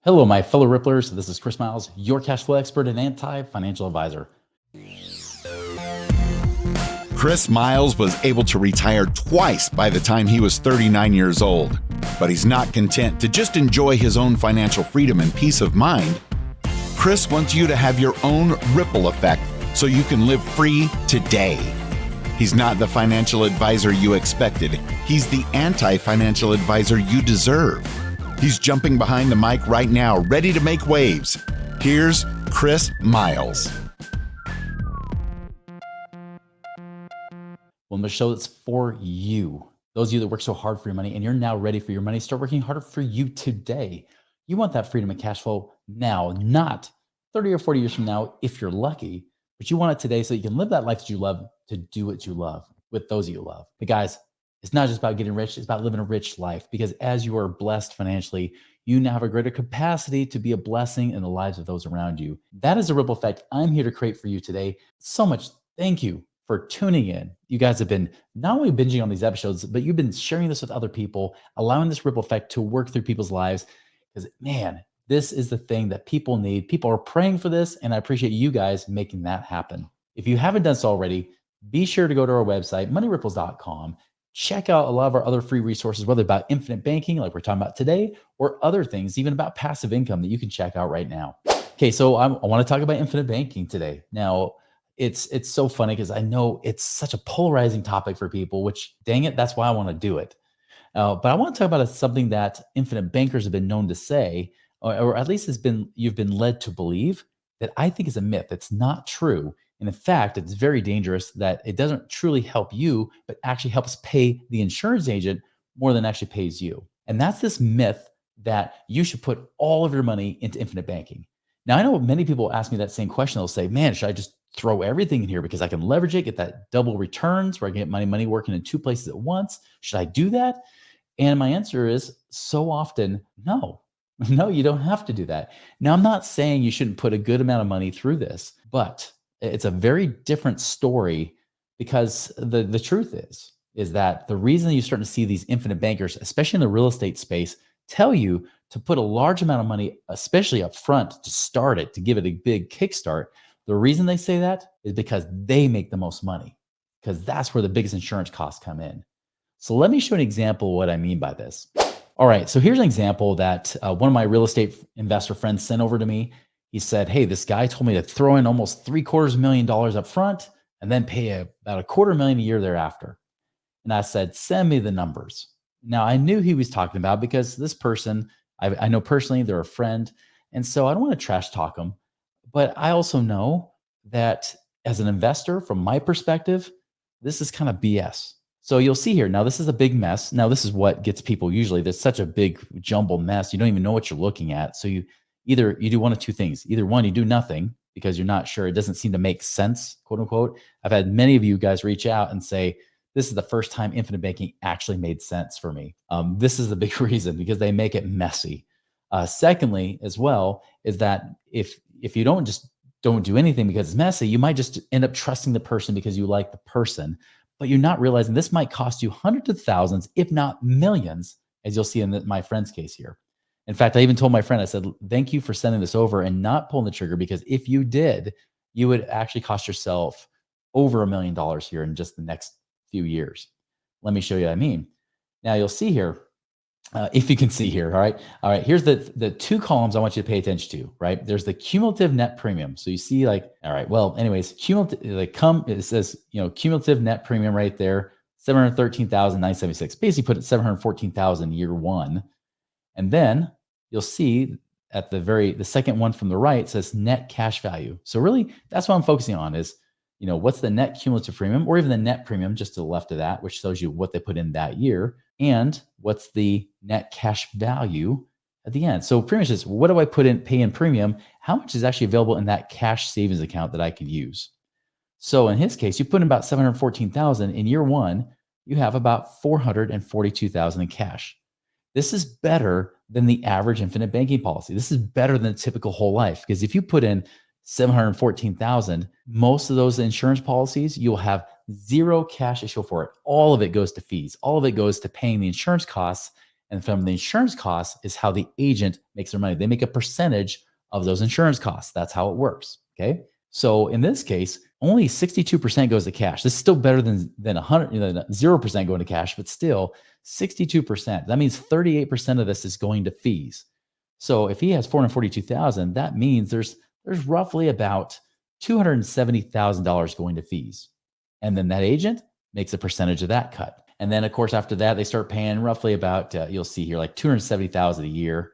Hello, my fellow Ripplers. This is Chris Miles, your cash flow expert and anti-financial advisor. Chris Miles was able to retire twice by the time he was 39 years old. But he's not content to just enjoy his own financial freedom and peace of mind. Chris wants you to have your own ripple effect so you can live free today. He's not the financial advisor you expected. He's the anti-financial advisor you deserve. He's jumping behind the mic right now, ready to make waves. Here's Chris Miles. Well, I'm the show that's for you. Those of you that work so hard for your money and you're now ready for your money, start working harder for you today. You want that freedom and cash flow now, not 30 or 40 years from now if you're lucky, but you want it today so you can live that life that you love, to do what you love with those you love. But guys, it's not just about getting rich, it's about living a rich life, because as you are blessed financially, you now have a greater capacity to be a blessing in the lives of those around you. That is a ripple effect I'm here to create for you today. So much thank you for tuning in. You guys have been not only binging on these episodes, but you've been sharing this with other people, allowing this ripple effect to work through people's lives. Because man, this is the thing that people need. People are praying for this, and I appreciate you guys making that happen. If you haven't done so already, be sure to go to our website, moneyripples.com. Check out a lot of our other free resources, whether about infinite banking, like we're talking about today, or other things, even about passive income that you can check out right now. Okay, so I want to talk about infinite banking today. Now, it's so funny because I know it's such a polarizing topic for people, which dang it, that's why I want to do it. But I want to talk about something that infinite bankers have been known to say, or at least you've been led to believe, that I think is a myth. It's not true. And in fact, it's very dangerous that it doesn't truly help you, but actually helps pay the insurance agent more than actually pays you. And that's this myth that you should put all of your money into infinite banking. Now, I know many people ask me that same question. They'll say, man, should I just throw everything in here because I can leverage it, get that double returns where I can get my money working in two places at once? Should I do that? And my answer is so often, no. No, you don't have to do that. Now, I'm not saying you shouldn't put a good amount of money through this, but it's a very different story, because the truth is that the reason you're starting to see these infinite bankers, especially in the real estate space, tell you to put a large amount of money, especially up front, to start it, to give it a big kickstart. The reason they say that is because they make the most money, because that's where the biggest insurance costs come in. So let me show an example of what I mean by this. All right, so here's an example that one of my real estate investor friends sent over to me. He said, hey, this guy told me to throw in almost $750,000 up front and then pay about $250,000 a year thereafter. And I said, send me the numbers. Now, I knew he was talking about, because this person, I know personally, they're a friend. And so I don't want to trash talk them. But I also know that as an investor, from my perspective, this is kind of BS. So you'll see here, now this is a big mess. Now this is what gets people usually. There's such a big jumbled mess. You don't even know what you're looking at. So you do one of two things. Either one, you do nothing because you're not sure. It doesn't seem to make sense, quote unquote. I've had many of you guys reach out and say, this is the first time infinite banking actually made sense for me. This is the big reason, because they make it messy. Secondly, as well, is that if you don't do anything because it's messy, you might just end up trusting the person because you like the person, but you're not realizing this might cost you hundreds of thousands, if not millions, as you'll see in my friend's case here. In fact, I even told my friend, I said, thank you for sending this over and not pulling the trigger, because if you did, you would actually cost yourself over $1 million here in just the next few years. Let me show you what I mean. Now you'll see here, if you can see here, all right. Here's the two columns I want you to pay attention to, right? There's the cumulative net premium. So you see, like, all right, well, anyways, cumulative, it says, cumulative net premium right there, 713,976. Basically put it 714,000 year one. And then you'll see at the second one from the right says net cash value. So really that's what I'm focusing on is, what's the net cumulative premium, or even the net premium just to the left of that, which shows you what they put in that year, and what's the net cash value at the end. So pretty much is, what do I pay in premium? How much is actually available in that cash savings account that I could use? So in his case, you put in about 714,000 in year one, you have about 442,000 in cash. This is better than the average infinite banking policy. This is better than a typical whole life, because if you put in 714,000, most of those insurance policies, you'll have zero cash to show for it. All of it goes to fees. All of it goes to paying the insurance costs. And from the insurance costs is how the agent makes their money. They make a percentage of those insurance costs. That's how it works. Okay. So in this case, only 62% goes to cash. This is still better than 100, 0% going to cash, but still 62%. That means 38% of this is going to fees. So if he has 442,000, that means there's roughly about $270,000 going to fees. And then that agent makes a percentage of that cut. And then, of course, after that, they start paying roughly about, you'll see here, like 270,000 a year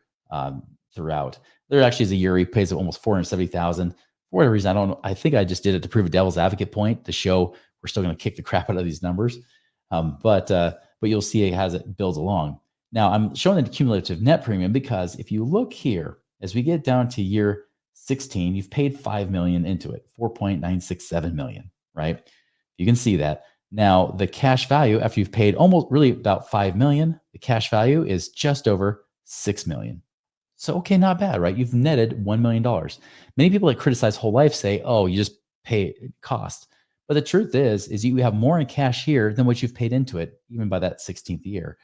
throughout. There actually is a year he pays almost 470,000. For whatever reason, I don't know. I think I just did it to prove a devil's advocate point to show we're still going to kick the crap out of these numbers. But you'll see it as it builds along. Now, I'm showing the cumulative net premium because if you look here, as we get down to year 16, you've paid $5 million into it, 4.967 million, right? You can see that. Now, the cash value after you've paid almost really about 5 million, the cash value is just over 6 million. So, okay, not bad, right? You've netted $1 million. Many people that criticize whole life say, oh, you just pay cost. But the truth is you have more in cash here than what you've paid into it, even by that 16th year.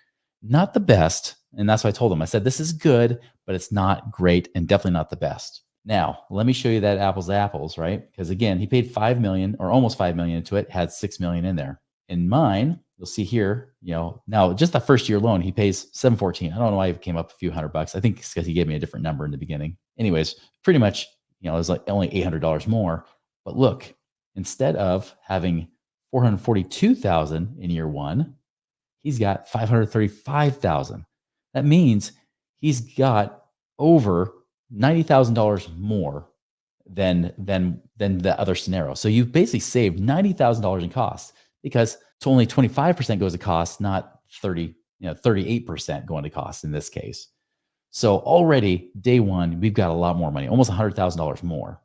Not the best. And that's why I told him, I said, this is good, but it's not great and definitely not the best. Now, let me show you that apples to apples, right? Because again, he paid 5 million or almost 5 million into it, had 6 million in there. In mine, you'll see here, now just the first year loan, he pays 714. I don't know why it came up a few $100. I think it's because he gave me a different number in the beginning. Anyways, pretty much, it was like only $800 more. But look, instead of having 442,000 in year one, he's got 535,000. That means he's got over $90,000 more than the other scenario. So you've basically saved $90,000 in costs because it's only 25% goes to cost, not 38% going to cost in this case. So already day one, we've got a lot more money, almost $100,000 more.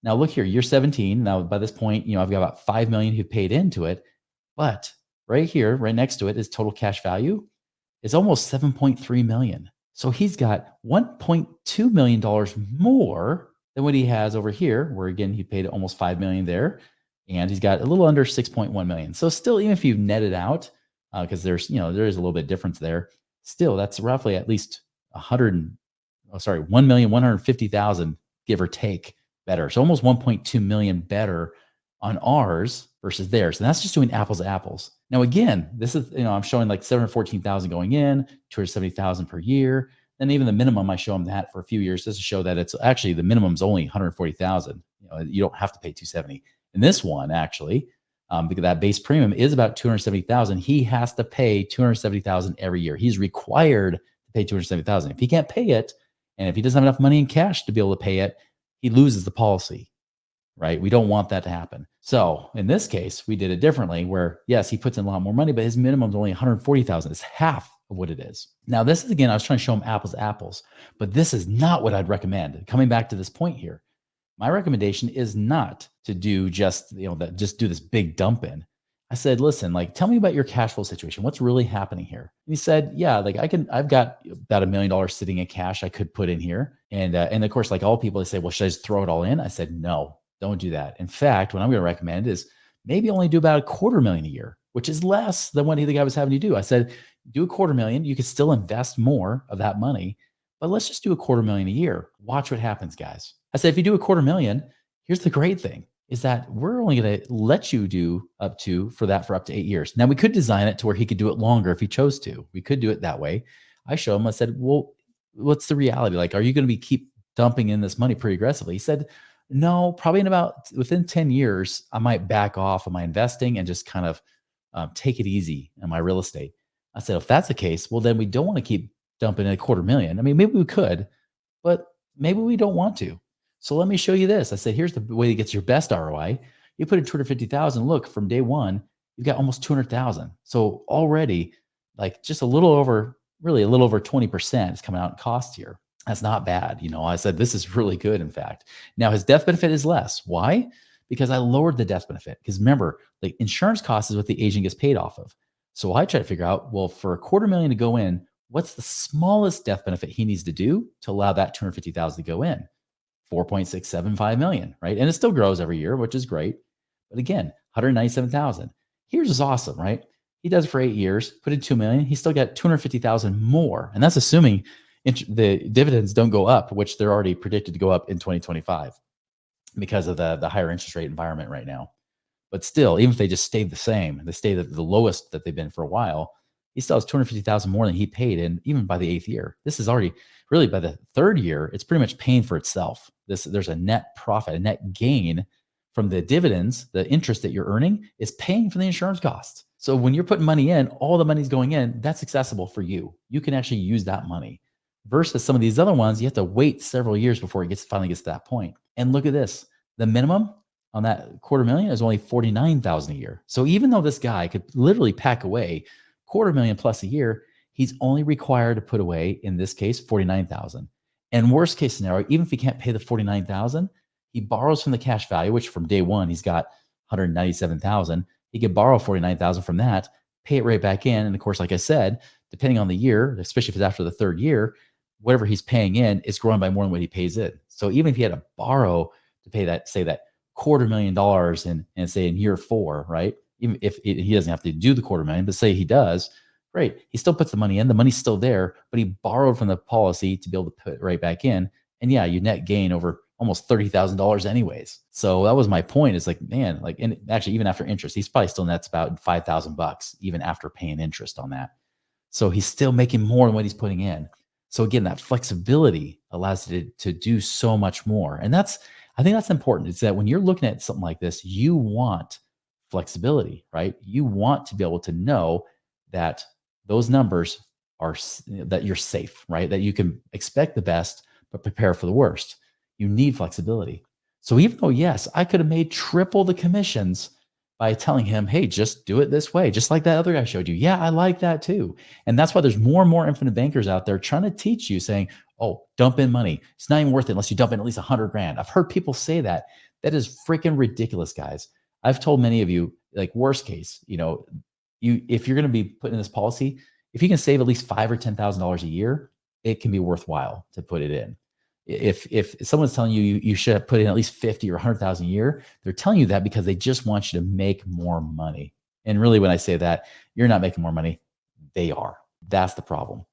Now look here, year 17. Now by this point, I've got about 5 million who paid into it, but right here, right next to it is total cash value is almost 7.3 million. So he's got $1.2 million more than what he has over here, where again, he paid almost 5 million there. And he's got a little under 6.1 million. So still, even if you net it out, because there is a little bit difference there, still that's roughly at least 1,150,000, give or take, better. So almost 1.2 million better on ours versus theirs. And that's just doing apples to apples. Now, again, this is, I'm showing like 714,000 going in, 270,000 per year. And even the minimum, I show them that for a few years just to show that it's actually the minimum is only 140,000. You don't have to pay 270. In this one, actually, because that base premium is about 270,000, he has to pay 270,000 every year. He's required to pay 270,000. If he can't pay it, and if he doesn't have enough money in cash to be able to pay it, he loses the policy, right? We don't want that to happen. So in this case, we did it differently where, yes, he puts in a lot more money, but his minimum is only 140,000. It's half of what it is. Now, this is, again, I was trying to show him apples to apples, but this is not what I'd recommend. Coming back to this point here, my recommendation is not to do just do this big dump in. I said, listen, tell me about your cash flow situation. What's really happening here? And he said, yeah, I've got about $1 million sitting in cash I could put in here. And of course, like all people, they say, well, should I just throw it all in? I said, no, don't do that. In fact, what I'm going to recommend is maybe only do about $250,000 a year, which is less than what the guy was having you do. I said, do $250,000. You could still invest more of that money, but let's just do $250,000 a year. Watch what happens, guys. I said, if you do $250,000, here's the great thing is that we're only going to let you do up to 8 years. Now we could design it to where he could do it longer if he chose to. We could do it that way. I showed him, I said, well, what's the reality? Are you going to keep dumping in this money pretty aggressively? He said, no, probably within 10 years, I might back off of my investing and just kind of take it easy in my real estate. I said, if that's the case, well, then we don't want to keep dumping in $250,000. I mean, maybe we could, but maybe we don't want to. So let me show you this. I said, here's the way to get your best ROI. You put in 250,000. Look, from day one, you've got almost 200,000. So already, just a little over 20% is coming out in cost here. That's not bad. I said, this is really good. In fact, now his death benefit is less. Why? Because I lowered the death benefit. Because remember, the insurance cost is what the agent gets paid off of. So I try to figure out, well, for $250,000 to go in, what's the smallest death benefit he needs to do to allow that 250,000 to go in? 4.675 million, right? And it still grows every year, which is great. But again, 197,000. Here's what's awesome, right? He does it for 8 years, put in 2 million. He still got 250,000 more. And that's assuming the dividends don't go up, which they're already predicted to go up in 2025 because of the higher interest rate environment right now. But still, even if they just stayed the same, they stayed at the lowest that they've been for a while, he still has 250,000 more than he paid in even by the 8th year. This is already really by the 3rd year, it's pretty much paying for itself. There's a net profit, a net gain from the dividends. The interest that you're earning is paying for the insurance costs. So when you're putting money in, all the money's going in, that's accessible for you. You can actually use that money versus some of these other ones. You have to wait several years before it finally gets to that point. And look at this. The minimum on that $250,000 is only $49,000 a year. So even though this guy could literally pack away $250,000 plus a year, he's only required to put away, in this case, $49,000. And worst case scenario, even if he can't pay the $49,000, he borrows from the cash value, which from day one he's got $197,000. He could borrow $49,000 from that, pay it right back in, and of course, like I said, depending on the year, especially if it's after the 3rd year, whatever he's paying in is growing by more than what he pays in. So even if he had to borrow to pay that, say that $250,000 and say in year 4, right? Even if he doesn't have to do the $250,000, but say he does, great. He still puts the money in. The money's still there, but he borrowed from the policy to be able to put it right back in. And yeah, you net gain over almost $30,000 anyways. So that was my point. It's like, man, like, and actually even after interest, he's probably still nets about $5,000 even after paying interest on that. So he's still making more than what he's putting in. So again, that flexibility allows you to do so much more. And I think that's important. It's that when you're looking at something like this, you want flexibility, right? You want to be able to know that those numbers are, that you're safe, right? That you can expect the best, but prepare for the worst. You need flexibility. So even though, yes, I could have made triple the commissions by telling him, hey, just do it this way, just like that other guy showed you. Yeah, I like that too. And that's why there's more and more infinite bankers out there trying to teach you, saying, oh, dump in money. It's not even worth it unless you dump in at least 100 grand. I've heard people say that. That is freaking ridiculous, guys. I've told many of you, like, worst case, if you're going to be putting in this policy, if you can save at least $5,000 or $10,000 a year, it can be worthwhile to put it in. If someone's telling you should put in at least 50 or 100,000 a year, they're telling you that because they just want you to make more money. And really, when I say that, you're not making more money, they are. That's the problem.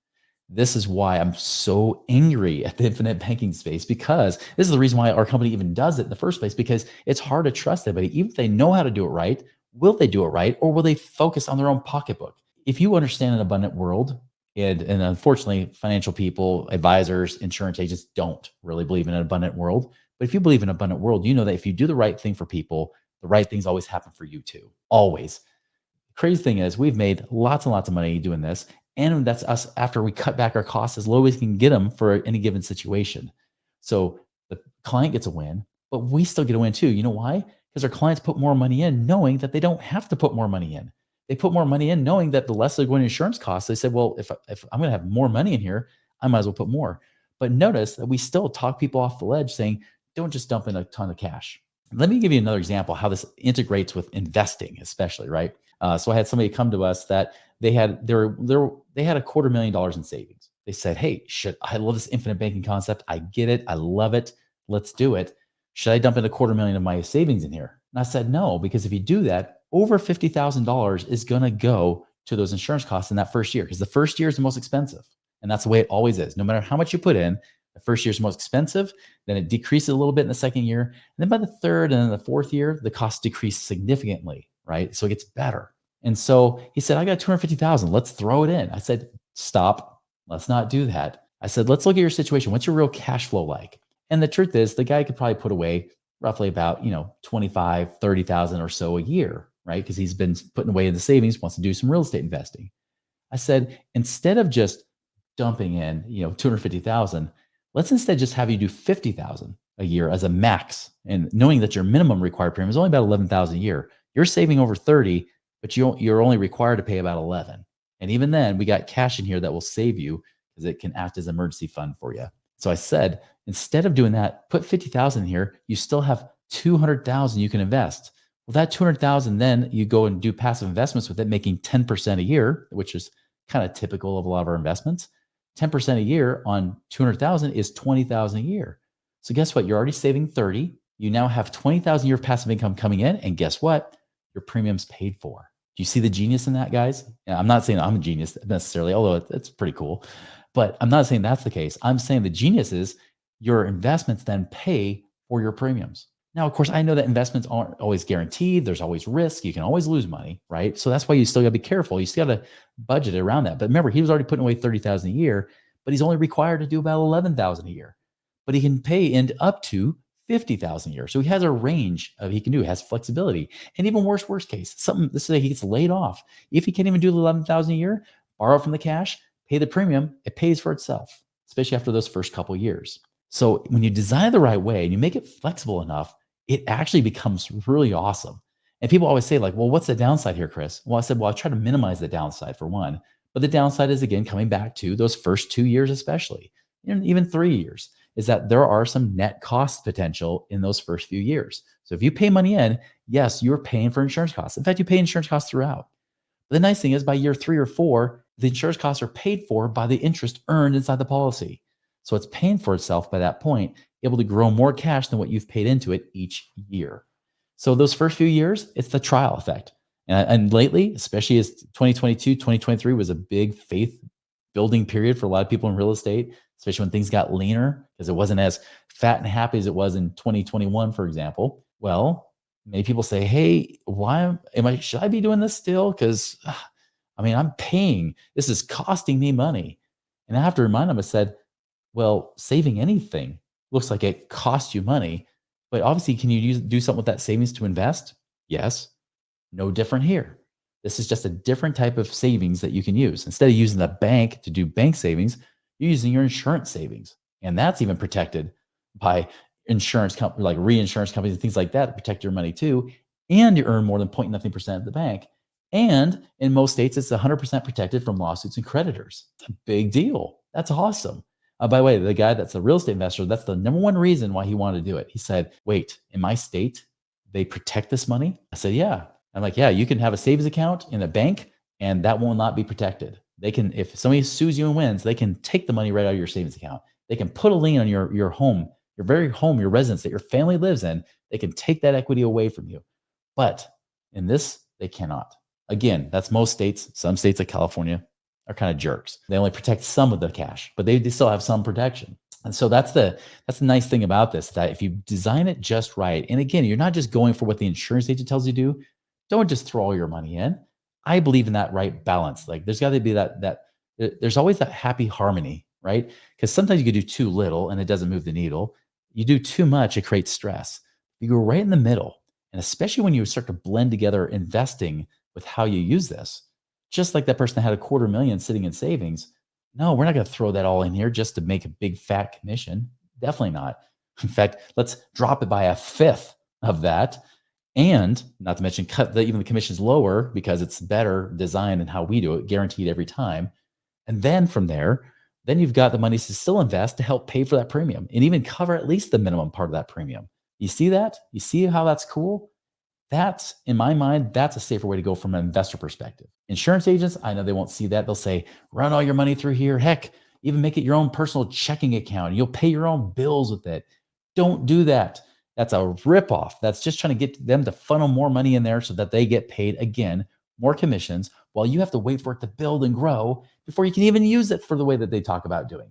This is why I'm so angry at the infinite banking space, because this is the reason why our company even does it in the first place, because it's hard to trust anybody. Even if they know how to do it right, will they do it right? Or will they focus on their own pocketbook? If you understand an abundant world, and unfortunately, financial people, advisors, insurance agents don't really believe in an abundant world. But if you believe in an abundant world, you know that if you do the right thing for people, the right things always happen for you too. Always. The crazy thing is we've made lots and lots of money doing this. And that's us after we cut back our costs as low as we can get them for any given situation. So the client gets a win, but we still get a win too. You know why? Because our clients put more money in knowing that they don't have to put more money in. They put more money in knowing that the less they're going to insurance costs, they said, well, if I'm going to have more money in here, I might as well put more. But notice that we still talk people off the ledge saying, don't just dump in a ton of cash. Let me give you another example how this integrates with investing, especially, right? So I had somebody come to us that they had a $250,000 in savings. They said, hey, I love this infinite banking concept. I get it. I love it. Let's do it. Should I dump in $250,000 of my savings in here? And I said, no, because if you do that, over $50,000 is going to go to those insurance costs in that first year, because the first year is the most expensive. And that's the way it always is. No matter how much you put in, the first year is most expensive. Then it decreases a little bit in the second year. And then by the third and then the fourth year, the costs decrease significantly, right? So it gets better. And so he said, I got 250,000. Let's throw it in. I said, stop. Let's not do that. I said, let's look at your situation. What's your real cash flow like? And the truth is, the guy could probably put away roughly about, 25, 30,000 or so a year, right? Because he's been putting away in the savings, wants to do some real estate investing. I said, instead of just dumping in, 250,000, let's instead just have you do 50,000 a year as a max. And knowing that your minimum required premium is only about 11,000 a year, you're saving over 30, but you're only required to pay about 11. And even then, we got cash in here that will save you because it can act as an emergency fund for you. So I said, instead of doing that, put 50,000 in here. You still have 200,000 you can invest. Well, that 200,000, then you go and do passive investments with it, making 10% a year, which is kind of typical of a lot of our investments. 10% a year on 200,000 is 20,000 a year. So guess what? You're already saving 30. You now have 20,000 a year of passive income coming in. And guess what? Your premium's paid for. Do you see the genius in that, guys? Yeah, I'm not saying I'm a genius necessarily, although it's pretty cool. But I'm not saying that's the case. I'm saying the genius is your investments then pay for your premiums. Now, of course, I know that investments aren't always guaranteed. There's always risk. You can always lose money, right? So that's why you still got to be careful. You still got to budget around that. But remember, he was already putting away 30,000 a year, but he's only required to do about 11,000 a year. But he can pay into up to 50,000 a year. So he has a range of he can do, has flexibility. And even worst case, something let's say he gets laid off. If he can't even do the 11,000 a year, borrow from the cash, pay the premium, it pays for itself, especially after those first couple of years. So when you design it the right way and you make it flexible enough, it actually becomes really awesome. And people always say, like, well, what's the downside here, Chris? Well, I said, well, I try to minimize the downside for one. But the downside is, again, coming back to those first 2 years, especially, and even 3 years, is that there are some net cost potential in those first few years. So if you pay money in, yes, you're paying for insurance costs. In fact, you pay insurance costs throughout. But the nice thing is by year 3 or 4, the insurance costs are paid for by the interest earned inside the policy. So it's paying for itself by that point, able to grow more cash than what you've paid into it each year. So those first few years, it's the trial effect. And lately, especially as 2022, 2023 was a big faith building period for a lot of people in real estate, especially when things got leaner because it wasn't as fat and happy as it was in 2021, for example. Well, many people say, hey, should I be doing this still? Because I'm paying, this is costing me money. And I have to remind them, I said, well, saving anything looks like it costs you money, but obviously, can you do something with that savings to invest? Yes. No different here. This is just a different type of savings that you can use. Instead of using the bank to do bank savings, you're using your insurance savings. And that's even protected by insurance companies like reinsurance companies and things like that protect your money too. And you earn more than 0.nothing% at the bank. And in most states, it's 100% protected from lawsuits and creditors. It's a big deal. That's awesome. By the way, the guy that's a real estate investor, that's the number one reason why he wanted to do it. He said, wait, in my state, they protect this money? I said, yeah. I'm like, yeah, you can have a savings account in a bank and that will not be protected. They can, if somebody sues you and wins, they can take the money right out of your savings account. They can put a lien on your home, your very home, your residence that your family lives in. They can take that equity away from you. But in this, they cannot. Again, that's most states. Some states like California are kind of jerks. They only protect some of the cash, but they still have some protection. And so that's the nice thing about this, that if you design it just right, and again, you're not just going for what the insurance agent tells you to do. Don't just throw all your money in. I believe in that right balance. Like there's got to be that there's always that happy harmony, right? Because sometimes you could do too little and it doesn't move the needle. You do too much, it creates stress. You go right in the middle. And especially when you start to blend together investing with how you use this, just like that person that had $250,000 sitting in savings. No, we're not going to throw that all in here just to make a big fat commission. Definitely not. In fact, let's drop it by a fifth of that. And not to mention cut even the commissions lower because it's better designed and how we do it, guaranteed every time. And then from there, then you've got the money to still invest to help pay for that premium and even cover at least the minimum part of that premium. You see that? You see how that's cool? That's, in my mind, that's a safer way to go from an investor perspective. Insurance agents, I know they won't see that. They'll say, run all your money through here. Heck, even make it your own personal checking account. You'll pay your own bills with it. Don't do that. That's a ripoff. That's just trying to get them to funnel more money in there so that they get paid, again, more commissions, while you have to wait for it to build and grow before you can even use it for the way that they talk about doing.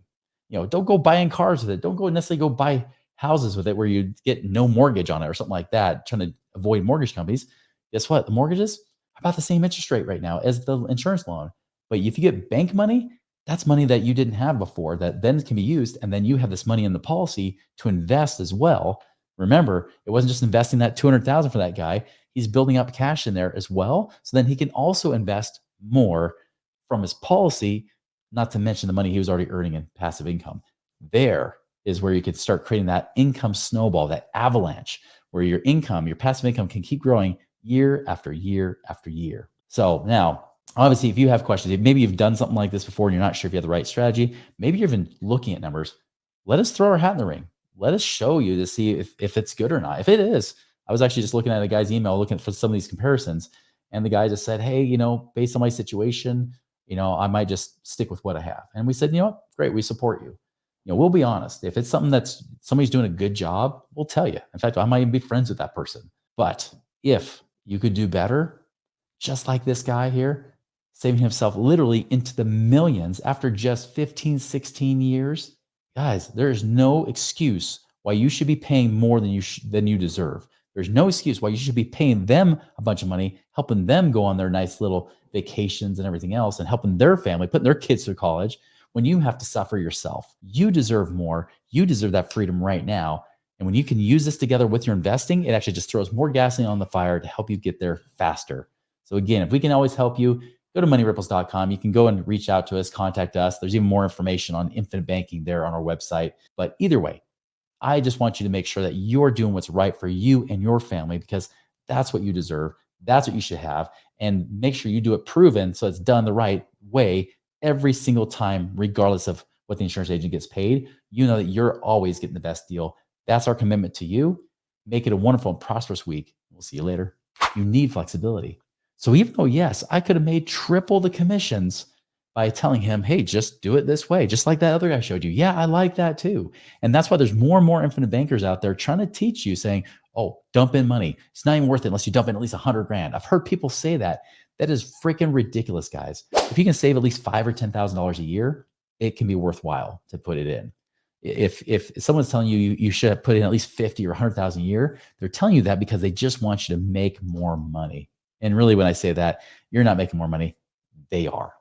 Don't go buying cars with it. Don't go necessarily go buy houses with it where you get no mortgage on it or something like that, trying to avoid mortgage companies. Guess what? The mortgages are about the same interest rate right now as the insurance loan. But if you get bank money, that's money that you didn't have before that then can be used. And then you have this money in the policy to invest as well. Remember, it wasn't just investing that $200,000 for that guy. He's building up cash in there as well. So then he can also invest more from his policy, not to mention the money he was already earning in passive income. There is where you could start creating that income snowball, that avalanche, where your income, your passive income can keep growing year after year after year. So now, obviously, if you have questions, if maybe you've done something like this before and you're not sure if you have the right strategy, maybe you're even looking at numbers, let us throw our hat in the ring. Let us show you to see if it's good or not. If it is, I was actually just looking at a guy's email, looking for some of these comparisons. And the guy just said, hey, based on my situation, I might just stick with what I have. And we said, you know what? Great. We support you. We'll be honest. If it's something that's somebody's doing a good job, we'll tell you. In fact, I might even be friends with that person. But if you could do better, just like this guy here, saving himself literally into the millions after just 15, 16 years. Guys, there's no excuse why you should be paying more than you deserve. There's no excuse why you should be paying them a bunch of money, helping them go on their nice little vacations and everything else, and helping their family, putting their kids through college when you have to suffer yourself. You deserve more. You deserve that freedom right now. And when you can use this together with your investing, it actually just throws more gasoline on the fire to help you get there faster. So again, if we can always help you, go to moneyripples.com. You can go and reach out to us, contact us. There's even more information on infinite banking there on our website. But either way, I just want you to make sure that you're doing what's right for you and your family, because that's what you deserve. That's what you should have. And make sure you do it proven so it's done the right way every single time, regardless of what the insurance agent gets paid. You know that you're always getting the best deal. That's our commitment to you. Make it a wonderful and prosperous week. We'll see you later. You need flexibility. So even though, yes, I could have made triple the commissions by telling him, hey, just do it this way, just like that other guy showed you. Yeah, I like that too. And that's why there's more and more infinite bankers out there trying to teach you, saying, oh, dump in money. It's not even worth it unless you dump in at least 100 grand. I've heard people say that. That is freaking ridiculous, guys. If you can save at least $5,000 or $10,000 a year, it can be worthwhile to put it in. If someone's telling you you should put in at least 50 or 100,000 a year, they're telling you that because they just want you to make more money. And really, when I say that, you're not making more money, they are.